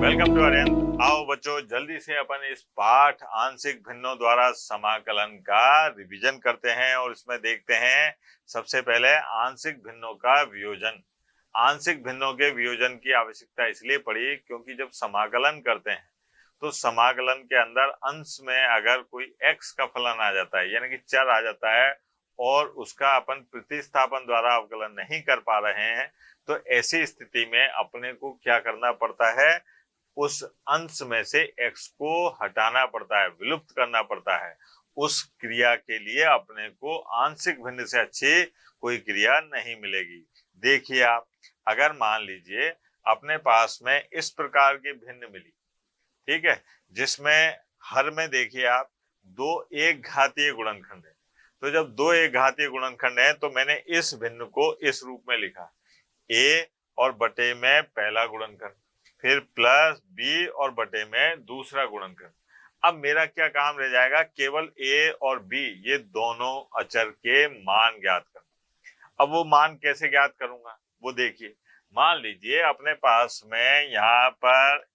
Welcome to Aryan. आओ बच्चों, जल्दी से अपन इस पाठ आंशिक भिन्नों द्वारा समाकलन का रिवीजन करते हैं और इसमें देखते हैं सबसे पहले आंशिक भिन्नों का वियोजन। आंशिक भिन्नों के वियोजन की आवश्यकता इसलिए पड़ी क्योंकि जब समाकलन करते हैं तो समाकलन के अंदर अंश में अगर कोई x का फलन आ जाता है यानी कि चर आ जाता है और उसका अपन प्रतिस्थापन द्वारा अवकलन नहीं कर पा रहे हैं तो ऐसी स्थिति में अपने को क्या करना पड़ता है, उस अंश में से x को हटाना पड़ता है, विलुप्त करना पड़ता है। उस क्रिया के लिए अपने को आंशिक भिन्न से अच्छी कोई क्रिया नहीं मिलेगी। देखिए आप, अगर मान लीजिए अपने पास में इस प्रकार की भिन्न मिली, ठीक है, जिसमें हर में देखिए आप दो एक घातीय गुणनखंड है। तो जब दो एक घातीय गुणनखंड है तो मैंने इस भिन्न को इस रूप में लिखा, a और बटे में पहला गुणनखंड, फिर प्लस b और बटे में दूसरा गुणनखंड। अब मेरा क्या काम रह जाएगा, केवल a और b ये दोनों अचर के मान ज्ञात करना। अब वो मान कैसे ज्ञात करूंगा वो देखिए। मान लीजिए अपने पास में यहाँ पर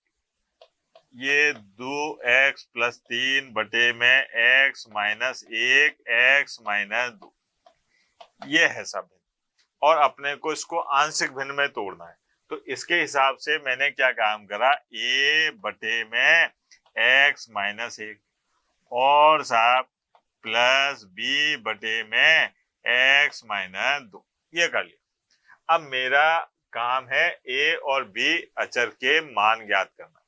ये 2x + 3 बटे में x - 1 x - 2 ये है सब भिन्न और अपने को इसको आंशिक भिन्न में तोड़ना है। तो इसके हिसाब से मैंने क्या काम करा, a बटे में x - 1 और साहब प्लस b बटे में x - 2 ये कर लिया। अब मेरा काम है a और b अचर के मान ज्ञात करना।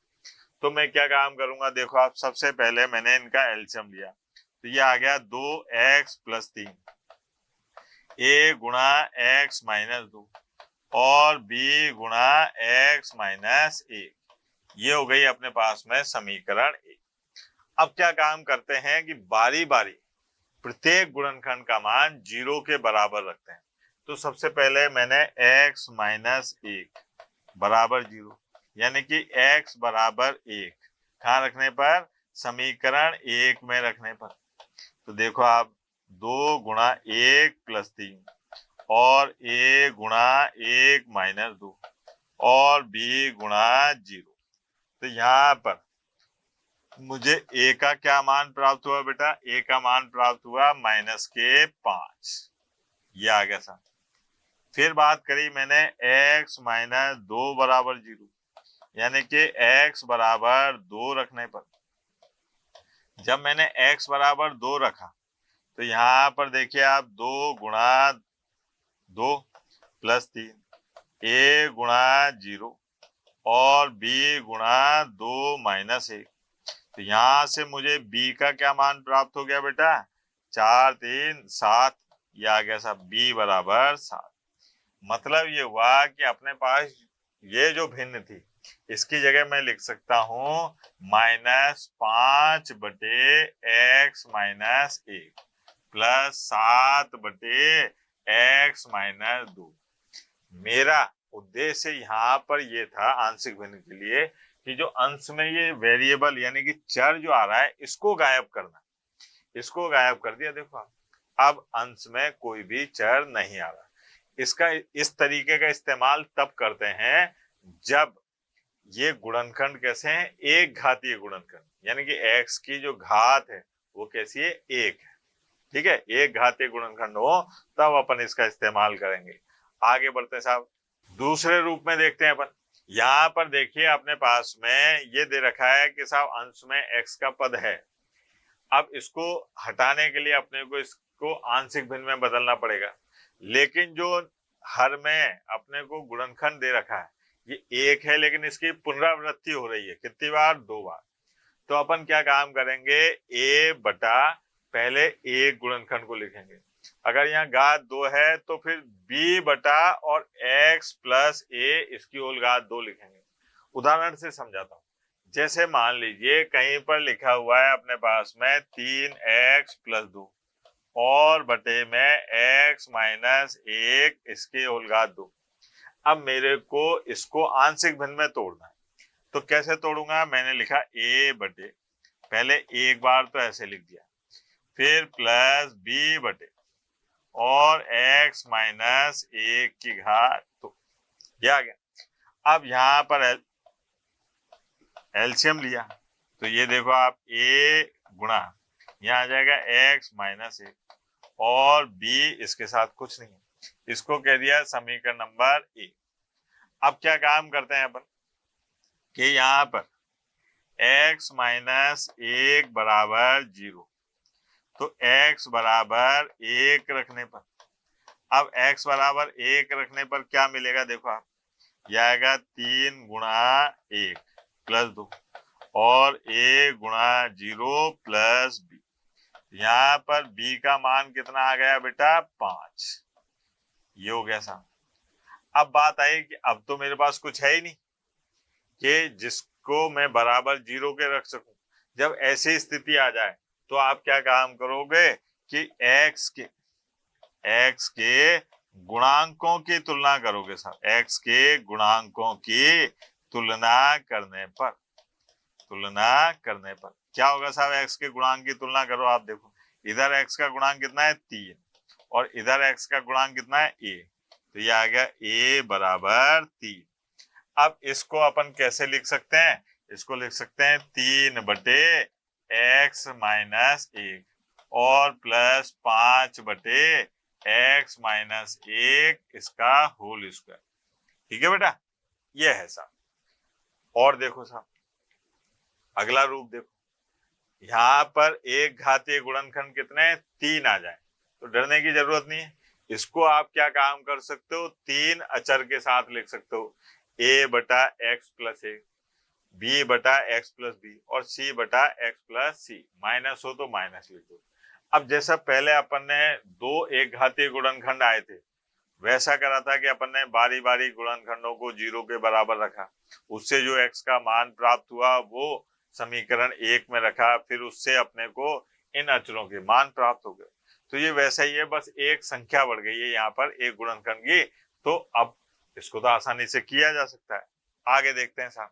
तो मैं क्या काम करूंगा, देखो आप, सबसे पहले मैंने इनका एलसीएम लिया तो ये आ गया 2x + 3 a गुणा x - 2 और b गुणा x - 1 ये हो गई अपने पास में समीकरण 1। अब क्या काम करते हैं कि बारी बारी प्रत्येक गुणनखंड का मान 0 के बराबर रखते हैं। तो सबसे पहले मैंने x - 1 बराबर 0 यानी कि x बराबर 1 कहाँ रखने पर, समीकरण 1 में रखने पर। तो देखो आप 2 गुणा 1 + 3 और a गुणा 1 - 2 और b गुणा 0। तो यहाँ पर मुझे a का क्या मान प्राप्त हुआ बेटा, a का मान प्राप्त हुआ -5, ये आ गया साथ। फिर बात करी मैंने x - 2 बराबर 0 यानी कि x बराबर 2 रखने पर। जब मैंने x बराबर 2 रखा तो यहाँ पर देखिए आप 2 गुणा 2 + 3 a गुणा 0 और b गुणा 2 - 1। तो यहाँ से मुझे b का क्या मान प्राप्त हो गया बेटा, 4 3 7 ये आ गया साहब b बराबर 7। मतलब ये हुआ कि अपने पास ये जो भिन्न थी इसकी जगह मैं लिख सकता हूं -5 बटे x - 1 प्लस 7 बटे x - 2। मेरा उद्देश्य यहाँ पर ये था आंशिक भिन्न के लिए कि जो अंश में ये वेरिएबल यानी कि चर जो आ रहा है इसको गायब करना। इसको गायब कर दिया, देखो अब अंश में कोई भी चर नहीं आ रहा। इसका इस तरीके का इस्तेमाल तब करते हैं जब ये गुणनखंड कैसे हैं, एक घातीय गुणनखंड यानी कि x की जो घात है वो कैसी है, 1 है, ठीक है। एक घातीय गुणनखंड हो तब अपन इसका इस्तेमाल करेंगे। आगे बढ़ते हैं साहब, दूसरे रूप में देखते हैं अपन। यहाँ पर देखिए अपने पास में ये दे रखा है कि साहब अंश में x का पद है। अब इसको हटाने के लिए अपने को इसको आंशिक भिन्न में बदलना पड़ेगा, लेकिन जो हर में अपने को गुणनखंड दे रखा है ये 1 है लेकिन इसकी पुनरावृत्ति हो रही है, कितनी बार, 2 बार। तो अपन क्या काम करेंगे, a बटा पहले एक गुणनखंड को लिखेंगे, अगर यहाँ घात 2 है तो फिर b बटा और x + a इसकी होल घात 2 लिखेंगे। उदाहरण से समझाता हूँ। जैसे मान लीजिए कहीं पर लिखा हुआ है अपने पास में 3x + 2 और बटे में x - 1 इसकी होल घात 2। अब मेरे को इसको आंशिक भिन्न में तोड़ना है, तो कैसे तोड़ूंगा, मैंने लिखा a बटे पहले एक बार तो ऐसे लिख दिया, फिर प्लस b बटे और x - 1 की घात 2, ये आ गया। अब यहाँ पर एलसीएम लिया तो ये देखो आप a गुणा यहाँ आ जाएगा x माइनस 1 और b इसके साथ कुछ नहीं, इसको कह दिया समीकरण नंबर ए। अब क्या काम करते हैं अपन कि यहाँ पर x माइनस 1 बराबर 0, तो x बराबर 1 रखने पर, अब x बराबर 1 रखने पर क्या मिलेगा देखो आप, यह आएगा 3 गुणा 1 प्लस 2 और a गुणा 0 प्लस b। यहाँ पर b का मान कितना आ गया बेटा 5, ये हो गया साहब। अब बात आई कि अब तो मेरे पास कुछ है ही नहीं कि जिसको मैं बराबर 0 के रख सकूं। जब ऐसी स्थिति आ जाए तो आप क्या काम करोगे कि x के गुणांकों की तुलना करोगे साहब। x के गुणांकों की तुलना करने पर क्या होगा साहब, x के गुणांक की तुलना करो आप, देखो इधर x का गुणांक कितना है 3 और इधर x का गुणांक कितना है a, तो ये आ गया a बराबर 3। अब इसको अपन कैसे लिख सकते हैं, इसको लिख सकते हैं 3 बटे x माइनस 1 और प्लस 5 बटे x माइनस 1 इसका होल स्क्वायर। ठीक है बेटा, ये है साहब। और देखो साहब अगला रूप देखो, यहाँ पर एक घातीय गुणनखंड कितने 3 आ जाए तो डरने की जरूरत नहीं है। इसको आप क्या काम कर सकते हो, 3 अचर के साथ लिख सकते हो, a बटा x प्लस 1, b बटा x प्लस b और c बटा x प्लस c, माइनस हो तो माइनस लिख दो। अब जैसा पहले अपन ने 2 एक घातीय गुणनखंड आए थे वैसा करा था कि अपन ने बारी बारी गुणनखंडों को 0 के बराबर रखा, उससे जो x का मान प्राप्त हुआ वो समीकरण 1 में रखा, फिर उससे अपने को इन अचरों के मान प्राप्त हो गए। तो ये वैसा ही है, बस एक संख्या बढ़ गई है यहाँ पर एक गुणनखंड की, तो अब इसको तो आसानी से किया जा सकता है। आगे देखते हैं साहब,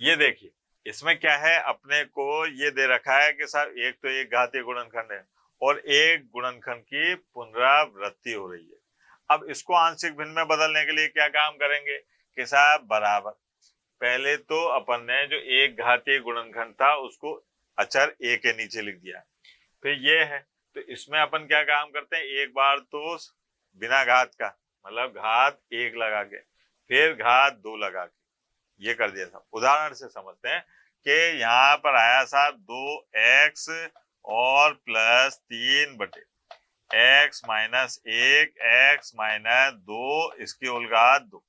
ये देखिए इसमें क्या है, अपने को ये दे रखा है कि साहब एक तो एक घातीय गुणनखंड है और एक गुणनखंड की पुनरावृत्ति हो रही है। अब इसको आंशिक भिन्न में बदलने के लिए क्या काम करेंगे कि साहब बराबर, पहले तो अपन ने जो एक घातीय गुणनखंड था उसको अचर a के नीचे लिख दिया, फिर ये है तो इसमें अपन क्या काम करते हैं, एक बार तो बिना घात का मतलब घात 1 लगा के फिर घात 2 लगा के ये कर दिया था। उदाहरण से समझते हैं कि यहाँ पर आया साहब 2x और प्लस 3 बटे x माइनस 1 x माइनस 2 इसकी होल घात 2।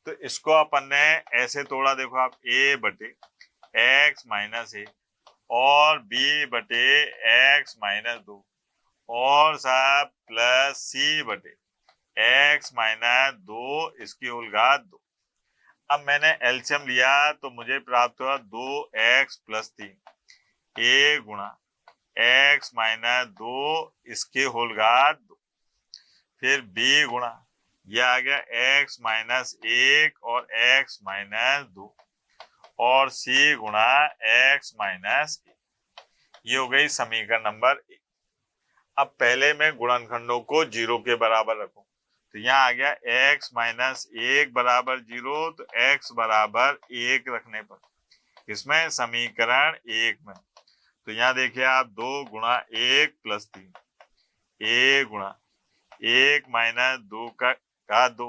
तो इसको अपन ने ऐसे तोड़ा, देखो आप a बटे x माइनस 1 और b बटे x माइनस 2 और साहब प्लस c बटे x माइनस 2 इसकी होल घात 2। अब मैंने एलसीएम लिया तो मुझे प्राप्त हुआ 2x प्लस 3 a गुणा x माइनस 2 इसके होल घात 2, फिर b गुणा यह आ गया x माइनस 1 और x माइनस 2 और c गुणा x माइनस 1, ये हो गई समीकरण नंबर 1। अब पहले मैं गुणनखंडों को 0 के बराबर रखूं तो यहाँ आ गया x माइनस 1 बराबर 0, तो x बराबर 1 रखने पर इसमें समीकरण 1 में तो यहाँ देखिए आप 2 गुणा 1 प्लस 3 a गुणा 1 माइनस 2 का 2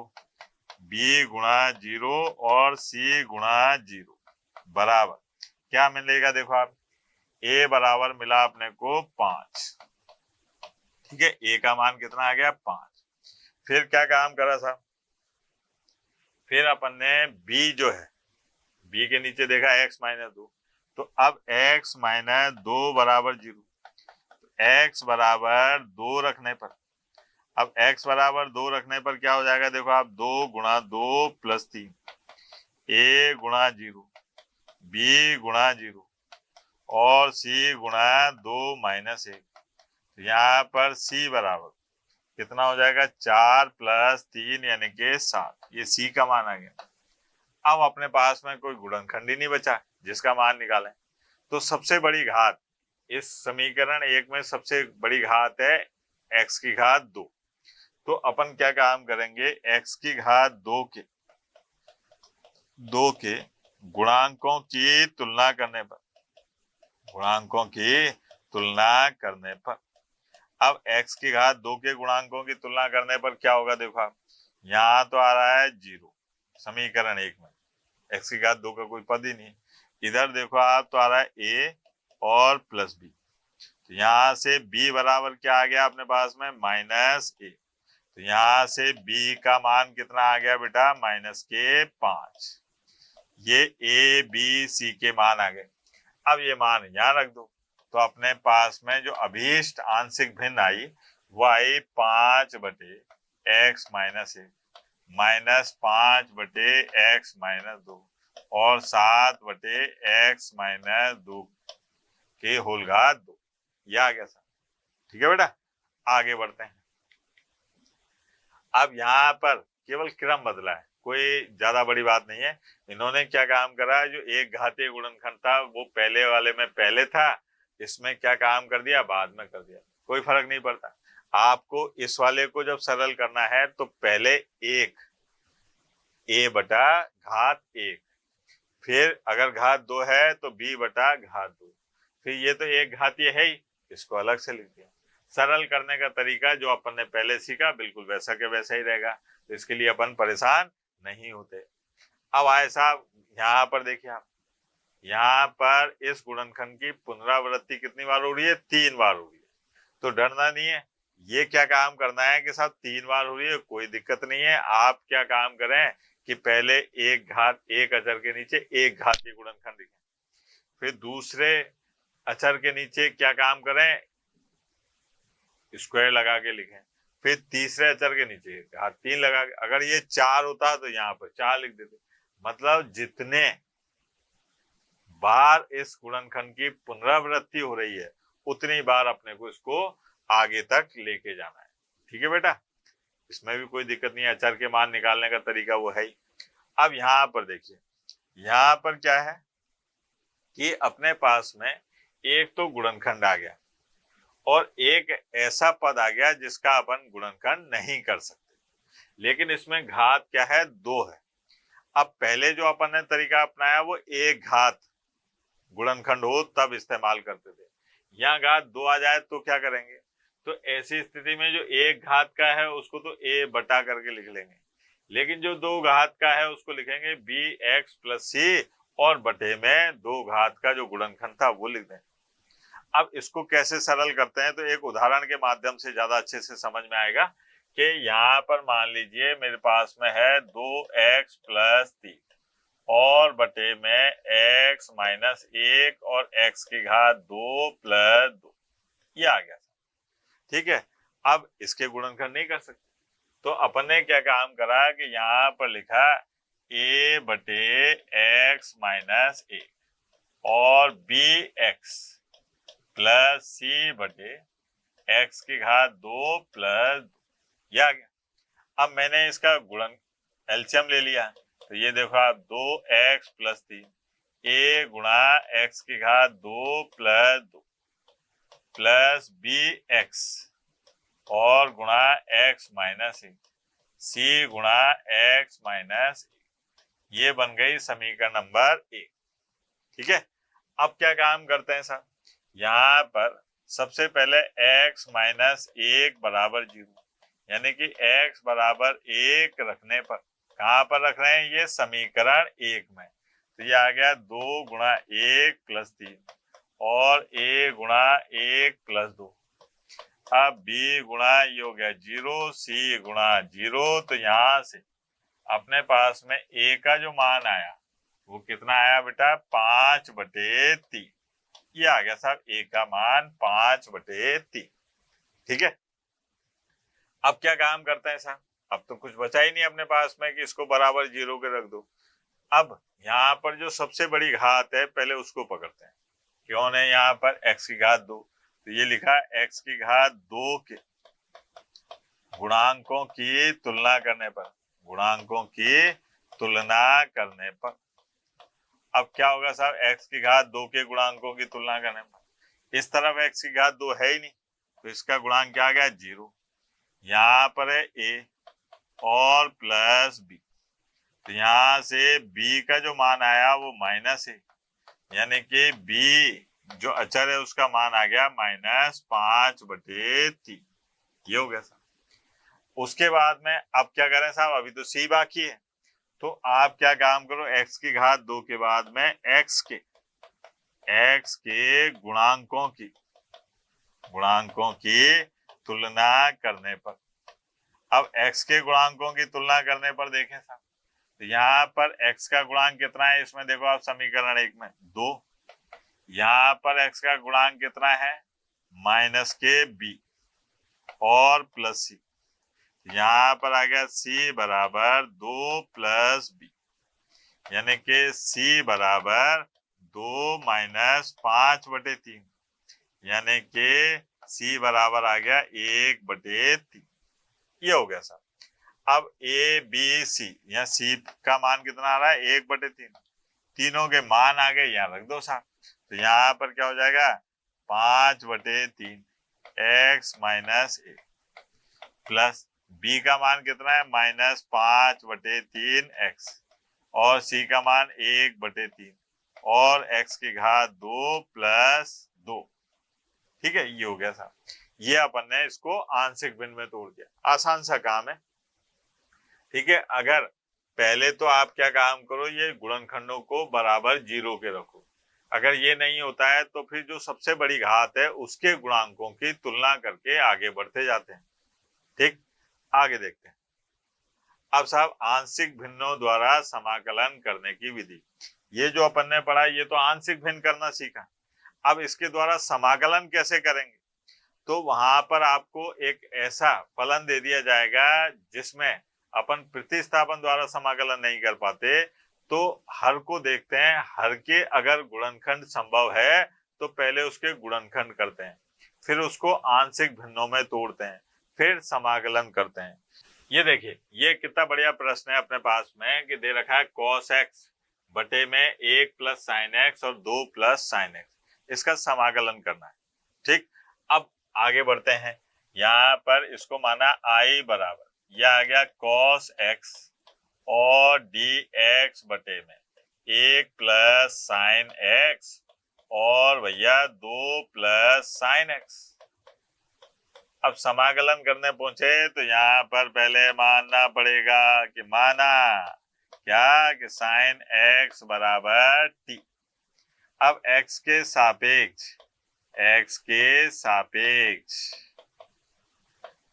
b गुणा 0 और c गुणा 0 बराबर क्या मिलेगा, देखो आप a बराबर मिला अपने को 5। ठीक है, a का मान कितना आ गया 5। फिर क्या काम करा था, फिर अपन ने b जो है b के नीचे देखा x माइनस 2, तो अब x माइनस 2 बराबर 0, तो x बराबर 2 रखने पर, अब x बराबर 2 रखने पर क्या हो जाएगा, देखो आप 2 गुणा 2 प्लस 3 a गुणा 0 b गुणा 0 और c गुणा 2 माइनस 1, तो यहाँ पर c बराबर कितना हो जाएगा 4 प्लस 3 यानी कि 7, ये c का मान आ गया। अब अपने पास में कोई गुणनखंड ही नहीं बचा जिसका मान निकालें, तो सबसे बड़ी घात इस समीकरण 1 में सबसे बड़ी घात है x की घात 2, तो अपन क्या काम करेंगे, x की घात 2 के गुणांकों की तुलना करने पर, गुणांकों की तुलना करने पर, अब x की घात 2 के गुणांकों की तुलना करने पर क्या होगा? देखो आप, यहाँ तो आ रहा है 0 समीकरण 1 में, x की घात 2 का कोई पद ही नहीं। इधर देखो आप तो आ रहा है a और प्लस b, तो यहाँ से b बराबर क्या आ गया अपने पास में? Minus a। तो यहाँ से b का मान कितना आ गया बेटा? माइनस के 5। ये a b c के मान आ गए। अब ये मान यहाँ रख दो, तो अपने पास में जो अभीष्ट आंशिक भिन्न आई वो आई 5/x minus 1 minus 5/x minus 2 और 7/x माइनस 2 के होल घात 2। यह आ गया सर। ठीक है बेटा, आगे बढ़ते हैं। अब यहाँ पर केवल क्रम बदला है, कोई ज्यादा बड़ी बात नहीं है। इन्होंने क्या काम करा, जो एक घातीय गुणनखंड था वो पहले वाले में पहले था, इसमें क्या काम कर दिया? बाद में कर दिया। कोई फर्क नहीं पड़ता। आपको इस वाले को जब सरल करना है तो पहले एक a बटा घात 1, फिर अगर घात 2 है तो b बटा घात 2, फिर ये तो एक घातीय है ही, इसको अलग से लिख दिया। सरल करने का तरीका जो अपन ने पहले सीखा बिल्कुल वैसा के वैसा ही रहेगा, तो इसके लिए अपन परेशान नहीं होते। अब आए साहब, यहाँ पर देखिए आप, यहाँ पर इस गुणनखंड की पुनरावृत्ति कितनी बार हो रही है? 3 बार हो रही है। तो डरना नहीं है, ये क्या काम करना है कि साहब 3 बार हो रही है, कोई दिक्कत नहीं है। आप क्या काम करें कि पहले एक घात, एक अचर के नीचे एक घातीय गुणनखंड लिखें, फिर दूसरे अचर के नीचे क्या काम करें? स्क्वायर लगा के लिखें, फिर तीसरे अचर के नीचे घात 3 लगा के, अगर ये 4 होता तो यहाँ पर 4 लिख देते। मतलब जितने बार इस गुणनखंड की पुनरावृत्ति हो रही है उतनी बार अपने को इसको आगे तक लेके जाना है। ठीक है बेटा, इसमें भी कोई दिक्कत नहीं है, अचर के मान निकालने का तरीका वो है ही। अब यहाँ पर देखिए, यहाँ पर क्या है कि अपने पास में एक तो गुणनखंड आ गया और एक ऐसा पद आ गया जिसका अपन गुणनखंड नहीं कर सकते, लेकिन इसमें घात क्या है? 2 है। अब पहले जो अपन ने तरीका अपनाया वो एक घात गुणनखंड हो तब इस्तेमाल करते थे। यहाँ घात 2 आ जाए तो क्या करेंगे? तो ऐसी स्थिति में जो एक घात का है उसको तो a बटा करके लिख लेंगे, लेकिन जो 2 घात का है उसको लिखेंगे bx प्लस c और बटे में 2 घात का जो गुणनखंड था वो लिख दें। अब इसको कैसे सरल करते हैं, तो एक उदाहरण के माध्यम से ज्यादा अच्छे से समझ में आएगा कि यहाँ पर मान लीजिए मेरे पास में है 2x प्लस 3 और बटे में x माइनस 1 और x की घात 2 प्लस 2, ये आ गया। ठीक है, अब इसके गुणनखंड नहीं कर सकते, तो अपन ने क्या काम करा कि यहाँ पर लिखा a बटे x माइनस 1 और bx प्लस सी बटे x की घात 2 प्लस 2, ये आ गया। अब मैंने इसका गुणन एलसीएम ले लिया, तो ये देखो आप 2x प्लस 3 a गुणा x की घात 2 प्लस 2 प्लस bx और गुणा x माइनस 1 c गुणा x माइनस 1, ये बन गई समीकरण नंबर 1। ठीक है, अब क्या काम करते हैं साहब, यहाँ पर सबसे पहले x माइनस 1 बराबर 0, यानी कि x बराबर 1 रखने पर, कहाँ पर रख रहे हैं? ये समीकरण 1 में, तो ये आ गया 2 गुणा 1 प्लस 3 और a गुणा 1 प्लस 2। अब b गुणा ये हो गया 0, c गुणा 0, तो यहाँ से अपने पास में a का जो मान आया वो कितना आया बेटा? 5/3, ये आ गया साहब a का मान 5/3। ठीक है, अब क्या काम करते हैं साहब, अब तो कुछ बचा ही नहीं अपने पास में कि इसको बराबर 0 के रख दो। अब यहाँ पर जो सबसे बड़ी घात है पहले उसको पकड़ते हैं, क्यों है यहाँ पर x की घात 2, तो ये लिखा x की घात 2 के गुणांकों की तुलना करने पर, गुणांकों की तुलना करने पर। अब क्या होगा साहब, x की घात 2 के गुणांकों की तुलना करने पर, इस तरफ x की घात 2 है ही नहीं, तो इसका गुणांक क्या आ गया? 0। यहाँ पर है a और प्लस b, तो यहाँ से b का जो मान आया वो माइनस है, यानी कि b जो अचर है उसका मान आ गया -5/3। ये हो गया साहब। उसके बाद में अब क्या करें साहब, अभी तो c बाकी है, तो आप क्या काम करो, x की घात 2 के बाद में x के गुणांकों की तुलना करने पर, अब x के गुणांकों की तुलना करने पर देखें साहब, तो यहाँ पर x का गुणांक कितना है, इसमें देखो आप समीकरण 1 में 2, यहाँ पर x का गुणांक कितना है -b और +c, यहाँ पर आ गया c बराबर 2 + b, यानी कि c बराबर 2 - 5/3, यानी कि c बराबर आ गया 1/3। ये हो गया साहब। अब a b c, यहाँ c का मान कितना आ रहा है 1/3, तीनों के मान आ गए, यहाँ रख दो साहब। तो यहाँ पर क्या हो जाएगा 5/3 x - 1 प्लस b का मान कितना है -5/3 x और c का मान 1/3 और x की घात 2 + 2। ठीक है, ये हो गया साहब। ये अपन ने इसको आंशिक भिन्न में तोड़ दिया, आसान सा काम है। ठीक है, अगर पहले तो आप क्या काम करो, ये गुणनखंडों को बराबर 0 के रखो, अगर ये नहीं होता है तो फिर जो सबसे बड़ी घात है उसके गुणांकों की तुलना करके आगे बढ़ते जाते हैं। ठीक, आगे देखते हैं। अब साहब आंशिक भिन्नों द्वारा समाकलन करने की विधि, ये जो अपन ने पढ़ा ये तो आंशिक भिन्न करना सीखा, अब इसके द्वारा समाकलन कैसे करेंगे, तो वहां पर आपको एक ऐसा फलन दे दिया जाएगा जिसमें अपन प्रतिस्थापन द्वारा समाकलन नहीं कर पाते, तो हर को देखते हैं, हर के अगर गुणनखंड संभव है तो पहले उसके गुणनखंड करते हैं, फिर उसको आंशिक भिन्नों में तोड़ते हैं, फिर समाकलन करते हैं। ये देखिए, ये कितना बढ़िया प्रश्न है अपने पास में कि दे रखा है cos x बटे में 1 + sin x और 2 + sin x, इसका समाकलन करना है। ठीक, अब आगे बढ़ते हैं, यहाँ पर इसको माना i बराबर, यह आ गया cos x और dx बटे में 1 + sin x और भैया 2 + sin x। अब समाकलन करने पहुंचे तो यहाँ पर पहले मानना पड़ेगा कि माना क्या कि sin x बराबर t। अब x के सापेक्ष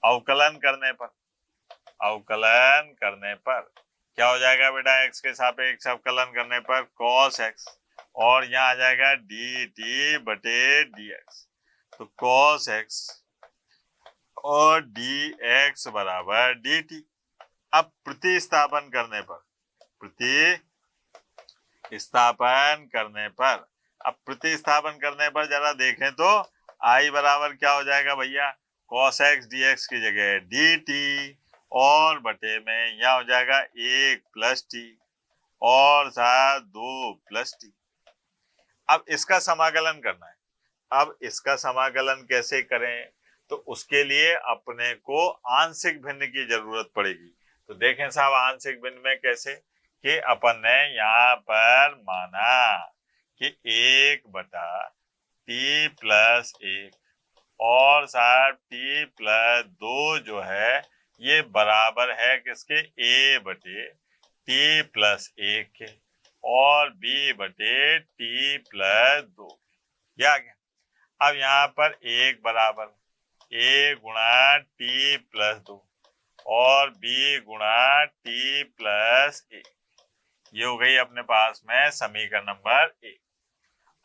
अवकलन करने पर क्या हो जाएगा बेटा, x के सापेक्ष अवकलन करने पर cos x और यहाँ आ जाएगा dt बटे dx, तो cos x और dx बराबर dt। अब प्रतिस्थापन करने पर जरा देखें तो i बराबर क्या हो जाएगा भैया, cos x dx की जगह dt और बटे में यहाँ हो जाएगा 1 + t और साथ 2 + t। अब इसका समाकलन करना है। अब इसका समाकलन कैसे करें, तो उसके लिए अपने को आंशिक भिन्न की जरूरत पड़ेगी। तो देखें साहब आंशिक भिन्न में कैसे, कि अपन ने यहाँ पर माना कि 1/t + 1 और साहब t + 2 जो है ये बराबर है किसके, a/t + 1 के और b/t + 2। ये आ गया। अब यहाँ पर 1 बराबर a × t + 2 और b × t + 1, ये हो गई अपने पास में समीकरण नंबर 1।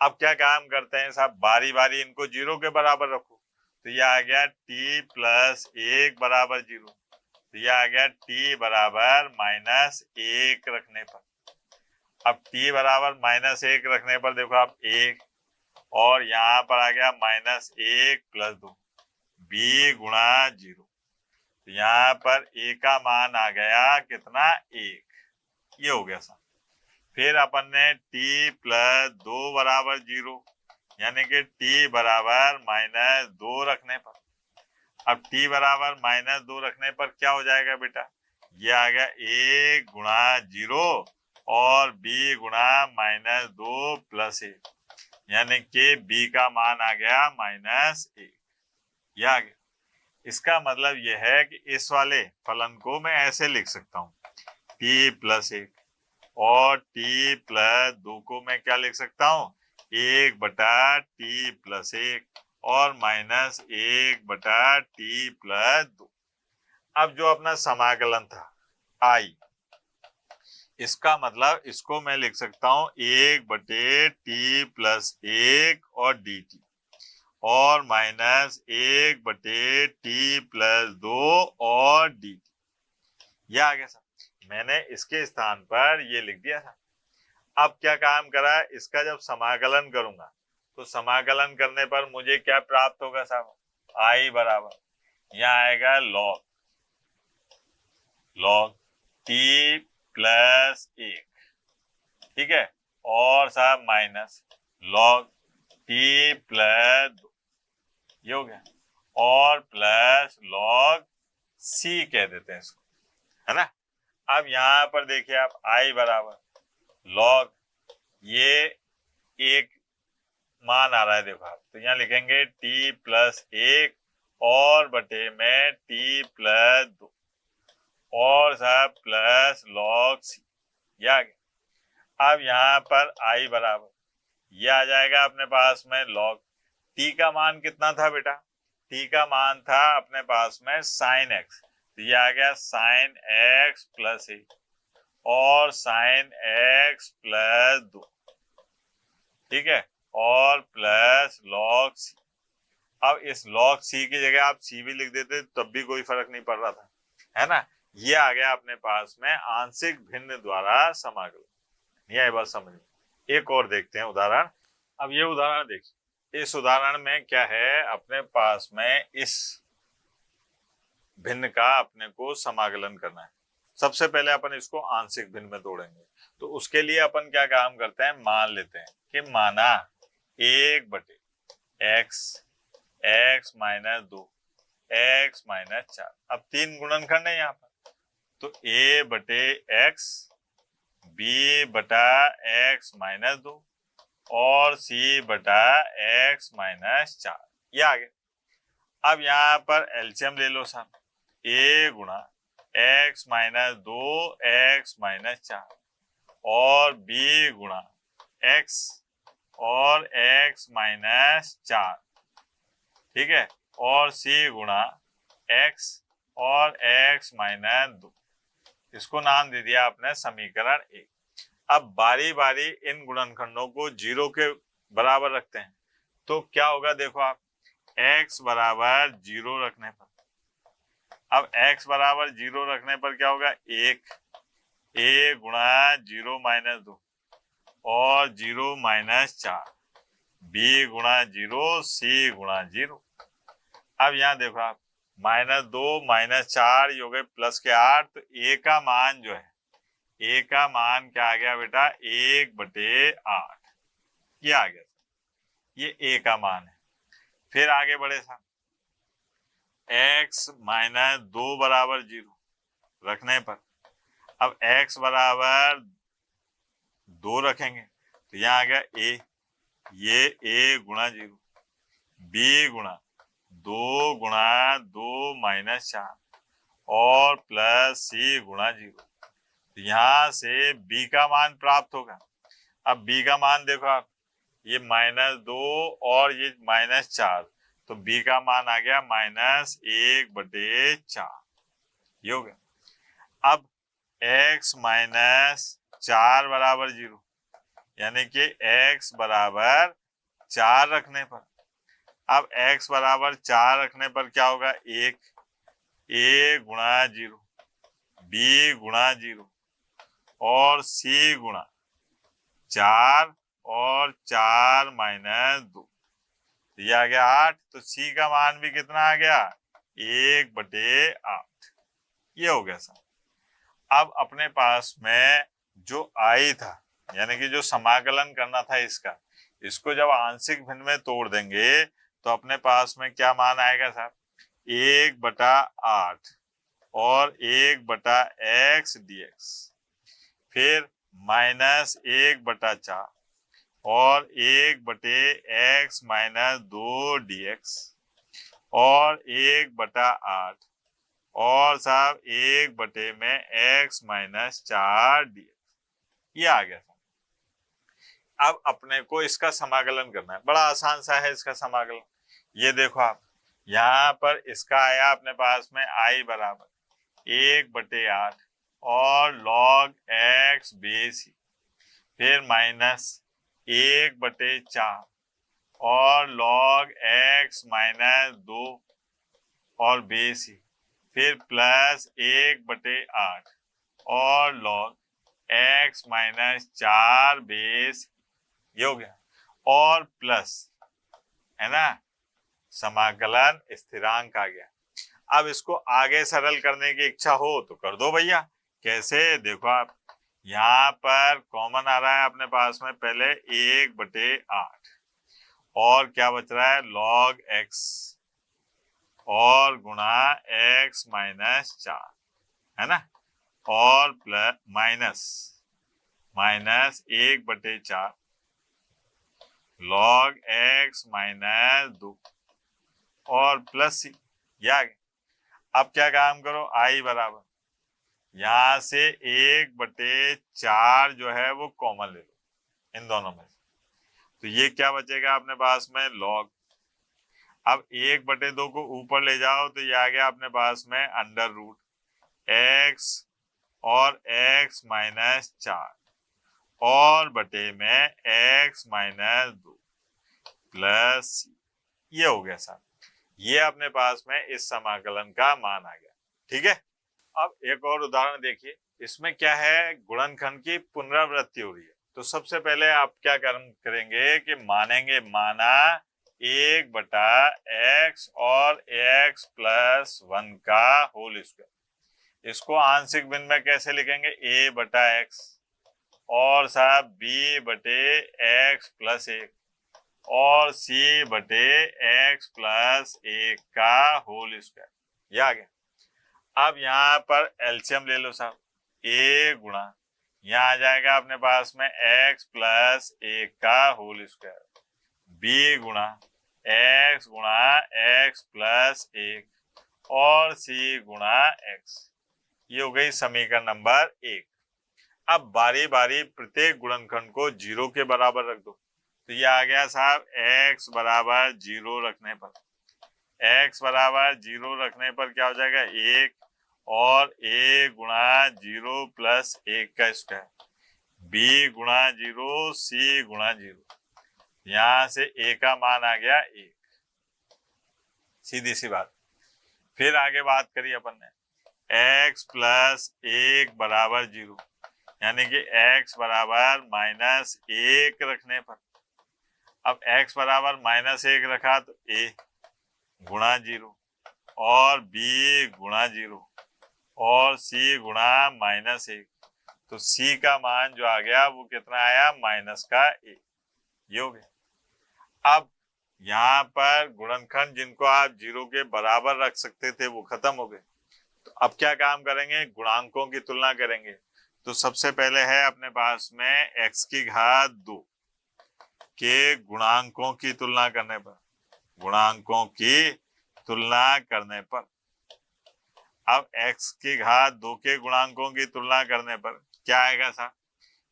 अब क्या काम करते हैं साहब, बारी बारी इनको 0 के बराबर रखो, तो यह आ गया t + 1 बराबर 0, तो यह आ गया t बराबर -1 रखने पर। अब t बराबर -1 रखने पर देखो आप 1 और यहाँ पर आ गया -1 + 2 b × 0, तो यहाँ पर a का मान आ गया कितना 1, ये हो गया साहब। फिर अपन ने t + 2 बराबर 0 यानी कि t बराबर -2 रखने पर, अब t बराबर -2 रखने पर क्या हो जाएगा बेटा, ये आ गया a गुणा 0 और b गुणा -2 + 1, यानी कि b का मान आ गया -1। ये आ गया। इसका मतलब यह है कि इस वाले फलन को मैं ऐसे लिख सकता हूँ, t + 1, और t + 2 को मैं क्या लिख सकता हूँ, 1/t + 1 और -1/t + 2। अब जो अपना समाकलन था I, इसका मतलब इसको मैं लिख सकता हूँ 1/t + 1 और dt और -1/t + 2 और dt। यह आ गया सर, मैंने इसके स्थान पर ये लिख दिया था। अब क्या काम करा, इसका जब समाकलन करूंगा तो समाकलन करने पर मुझे क्या प्राप्त होगा साहब, I बराबर यहाँ आएगा log t + 1, ठीक है, और साहब माइनस log t + 2, ये हो गया, और प्लस log c कह देते हैं इसको, है ना। अब यहां पर देखिए आप I बराबर log, ये एक मान आ रहा है देखो आप, तो यहाँ लिखेंगे t + 1 और बटे में t + 2 और साहब प्लस log c, ये आ गया। अब यहाँ पर I बराबर ये आ जाएगा अपने पास में log t का मान कितना था बेटा, t का मान था अपने पास में sin x, तो ये आ गया sin x + 1 और sin x + 2, ठीक है, और प्लस log c। अब इस log c की जगह आप c भी लिख देते तब भी कोई फर्क नहीं पड़ रहा था, है ना। ये आ गया अपने पास में आंशिक भिन्न द्वारा समाकलन। यह बात समझ में। एक और देखते हैं उदाहरण। अब ये उदाहरण देखिए, इस उदाहरण में क्या है, अपने पास में इस भिन्न का अपने को समाकलन करना है। सबसे पहले अपन इसको आंशिक भिन्न में तोड़ेंगे, तो उसके लिए अपन क्या काम करते हैं, मान लेते हैं कि माना 1/x x - 2 x - 4। अब 3 गुणनखंड है यहाँ पर, तो a/x b/x - 2 और c/x - 4, ये आ गया। अब यहाँ पर एलसीएम ले लो साहब, a गुणा x - 2 x - 4 और b गुणा x और x - 4, ठीक है, और c गुणा x और x - 2। इसको नाम दे दिया आपने समीकरण 1। अब बारी बारी इन गुणनखंडों को 0 के बराबर रखते हैं, तो क्या होगा देखो आप, x बराबर 0 रखने पर, अब x बराबर 0 रखने पर क्या होगा, 1 a गुणा 0 - 2 और 0 - 4 b गुणा 0 c गुणा 0। अब यहाँ देखो आप, -2 - 4 ये हो गए +8, तो a का मान जो है, a का मान क्या आ गया बेटा, 1/8, ये आ गया, ये a का मान है। फिर आगे बढ़े साहब, x - 2 बराबर 0 रखने पर, अब x बराबर 2 रखेंगे तो यहाँ आ गया a, ये a गुणा 0 b गुणा 2 गुणा 2 - 4 और प्लस c गुणा 0, तो यहाँ से b का मान प्राप्त होगा। अब b का मान देखो आप, ये -2 और ये -4, तो b का मान आ गया -1/4, ये हो गया। अब x - 4 बराबर 0, यानी कि x बराबर 4 रखने पर, अब x बराबर 4 रखने पर क्या होगा, 1 a गुणा 0 b गुणा 0 और c गुणा 4 और 4 - 2, ये आ गया 8, तो c का मान भी कितना आ गया, 1/8, ये हो गया सर। अब अपने पास में जो I था, यानी कि जो समाकलन करना था इसका, इसको जब आंशिक भिन्न में तोड़ देंगे तो अपने पास में क्या मान आएगा साहब, 1/8 और 1/x dx, फिर -1/4 और 1/x-2 dx और 1/8 और साहब 1/x-4 dx। ये आ गया। अब अपने को इसका समाकलन करना है, बड़ा आसान सा है इसका समाकलन। ये देखो आप, यहाँ पर इसका आया अपने पास में i बराबर 1/8 और log x बेस, फिर -1/4 और log x-2 और बेस, फिर +1/8 और log x-4 बेस, ये हो गया। और प्लस है ना, समाकलन स्थिरांक आ गया। अब इसको आगे सरल करने की इच्छा हो तो कर दो भैया। कैसे, देखो आप, यहाँ पर कॉमन आ रहा है अपने पास में पहले 1/8 और क्या बच रहा है log x और गुणा x-4, है ना, और प्लस -1/4 log x-2 और प्लस c, या अब क्या काम करो, i बराबर यहां से 1/4 जो है वो कॉमन ले लो इन दोनों में, तो ये क्या बचेगा अपने पास में log। अब 1/2 को ऊपर ले जाओ तो ये आ गया अपने पास में √x और x-4 और बटे में x-2 प्लस, ये हो गया साहब। ये अपने पास में इस समाकलन का मान आ गया। ठीक है, अब एक और उदाहरण देखिए। इसमें क्या है, गुणनखंड की पुनरावृत्ति हो रही है। तो सबसे पहले आप क्या करेंगे कि मानेंगे माना 1/x और x+1 का होल स्क्वायर। इसको आंशिक भिन्न में कैसे लिखेंगे, a/x और साहब b/x+1 और c/x+1 का होल स्क्वायर, ये आ गया। अब यहाँ पर एलसीएम ले लो साहब, a गुणा यहाँ आ जाएगा अपने पास में x+1 का होल स्क्वायर, b गुणा x+1 और c गुणा x। ये हो गई समीकरण नंबर 1। अब बारी बारी प्रत्येक गुणनखंड को 0 के बराबर रख दो। तो ये आ गया साहब x बराबर 0 रखने पर, x बराबर 0 रखने पर क्या हो जाएगा 1 और a गुणा 0 + 1 का स्क्वायर, b गुणा 0 c गुणा 0। यहां से a का मान आ गया 1, सीधी सी बात। फिर आगे बात करी अपन ने, x+1 बराबर 0, यानी कि x बराबर -1 रखने पर। अब x बराबर -1 रखा तो a गुणा 0 और b गुणा 0 और c गुणा -1, तो c का मान जो आ गया वो कितना आया, -1। ये हो गया। अब यहाँ पर गुणनखंड जिनको आप 0 के बराबर रख सकते थे वो खत्म हो गए। तो अब क्या काम करेंगे, गुणांकों की तुलना करेंगे। तो सबसे पहले है अपने पास में x⁻2 के गुणांकों की तुलना करने पर, गुणांकों की तुलना करने पर, अब x⁻2 के गुणांकों की तुलना करने पर क्या आएगा साहब,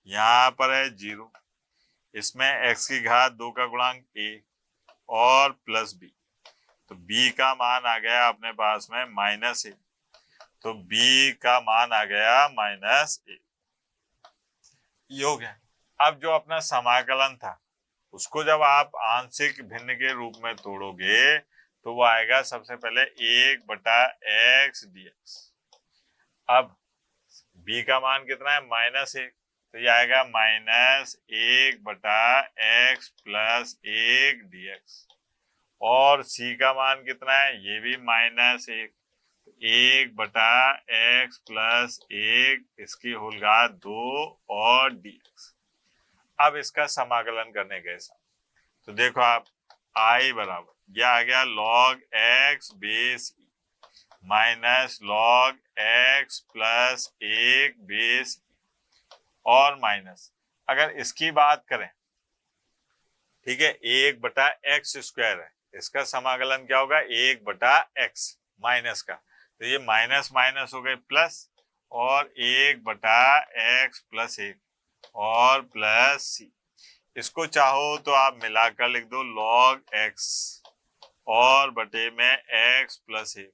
यहाँ पर है 0, इसमें x⁻2 का गुणांक a और प्लस b, तो b का मान आ गया अपने पास में -1, तो b का मान आ गया -1। ये हो गया। अब जो अपना समाकलन था उसको जब आप आंशिक भिन्न के रूप में तोड़ोगे तो वो आएगा सबसे पहले 1/x dx। अब b का मान कितना है, -1, तो ये आएगा -1/x+1 dx। और c का मान कितना है, ये भी -1, 1/x+1 इसकी होल घात 2 और dx। अब इसका समाकलन करने कैसा, तो देखो आप i बराबर, यह आ गया log x base minus log x plus 1 base और माइनस, अगर इसकी बात करें, ठीक है, 1/x² है, इसका समाकलन क्या होगा, 1/x माइनस का, तो ये माइनस माइनस हो गए प्लस, और 1/x प्लस 1 और प्लस सी। इसको चाहो तो आप मिलाकर लिख दो लॉग x और बटे में x plus 1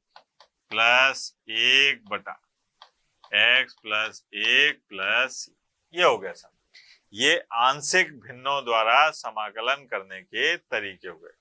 plus 1/x plus 1 plus C. ये हो गया सब। ये आंशिक भिन्नों द्वारा समाकलन करने के तरीके हो गए।